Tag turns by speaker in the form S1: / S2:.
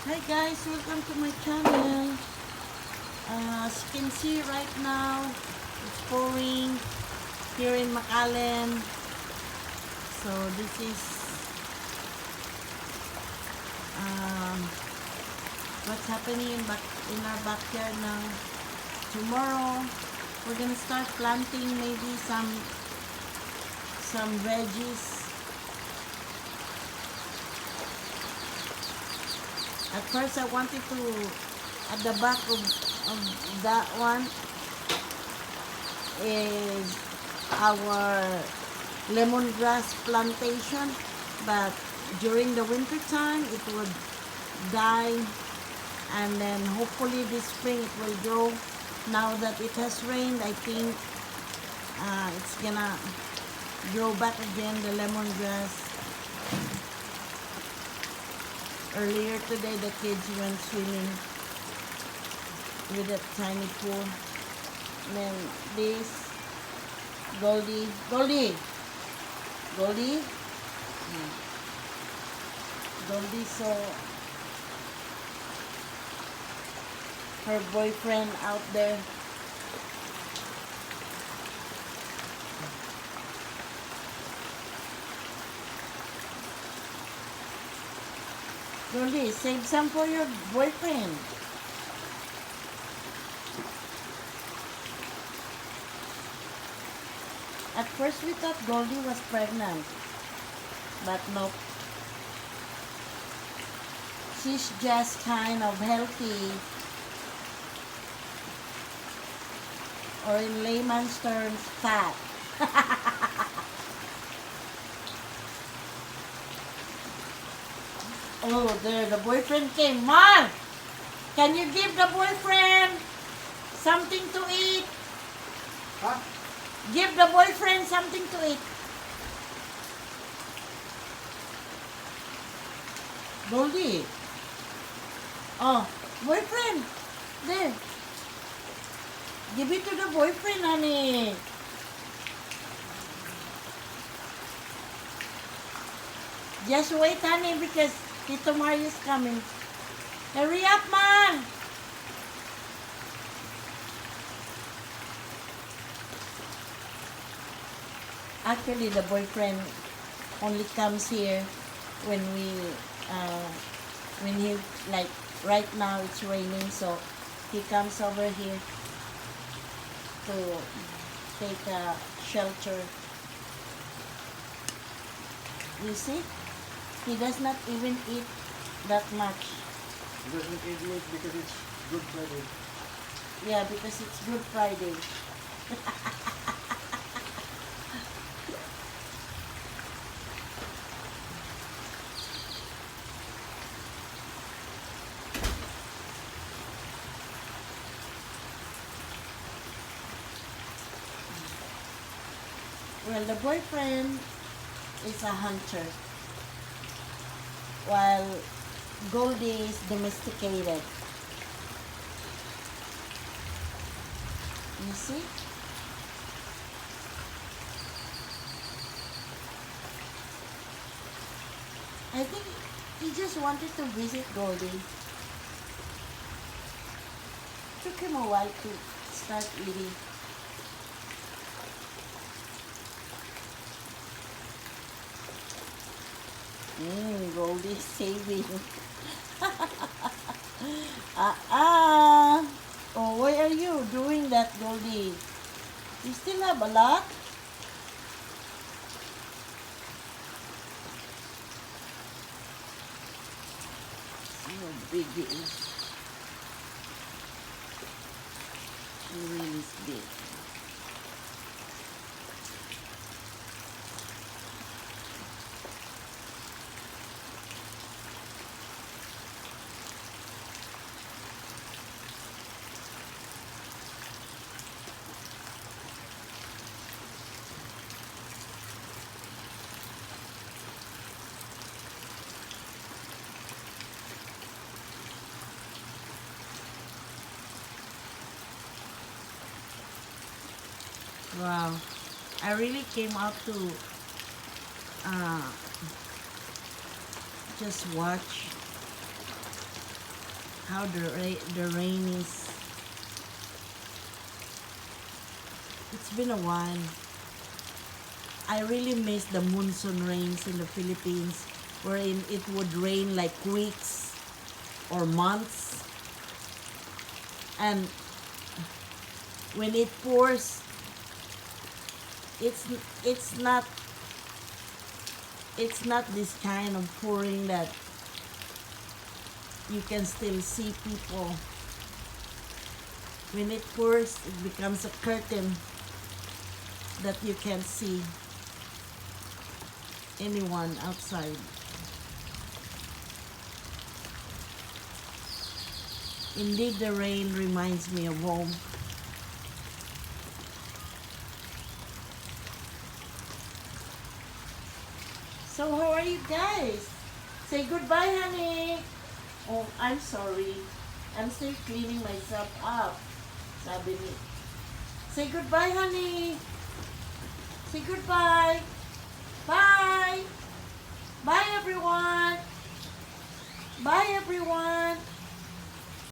S1: Hi guys, welcome to my channel. As you can see right now, it's pouring here in McAllen. So this is um, what's happening in our backyard now. Tomorrow, we're gonna start planting maybe some veggies. At first, I wanted to, at the back of that one is our lemongrass plantation, but during the winter time, it would die, and then hopefully this spring it will grow. Now that it has rained, I think it's gonna grow back again, the lemongrass. Earlier today, the kids went swimming with a tiny pool. And then this, Goldie. Goldie, saw her boyfriend out there. Goldie, save some for your boyfriend. At first we thought Goldie was pregnant, but nope. She's just kind of healthy, or in layman's terms, fat. Oh, there, the boyfriend came. Mark, can you give the boyfriend something to eat?
S2: Huh?
S1: Give the boyfriend something to eat. Goldie. Oh, boyfriend. There. Give it to the boyfriend, honey. Just wait, honey, because Tito Mario is coming. Hurry up, man. Actually, the boyfriend only comes here when he, like, right now it's raining, so he comes over here to take a shelter. You see? He does not even eat that much.
S2: He doesn't eat meat because it's Good Friday.
S1: Yeah, because it's Good Friday. Well, the boyfriend is a hunter, while Goldie is domesticated. You see? I think he just wanted to visit Goldie. Took him a while to start eating. Goldie saving. Oh, why are you doing that, Goldie? You still have a lot? See how big it is. She really is big. Wow, I really came out to just watch how the rain is. It's been a while. I really miss the monsoon rains in the Philippines, wherein it would rain like weeks or months, and when it pours, it's it's not it's not this kind of pouring that you can still see people. When it pours, it becomes a curtain that you can't see anyone outside. Indeed, the rain reminds me of home. So how are you guys? Say goodbye, honey. Oh, I'm sorry. I'm still cleaning myself up. Sabi ni. Say goodbye, honey. Say goodbye. Bye. Bye, everyone. Bye, everyone.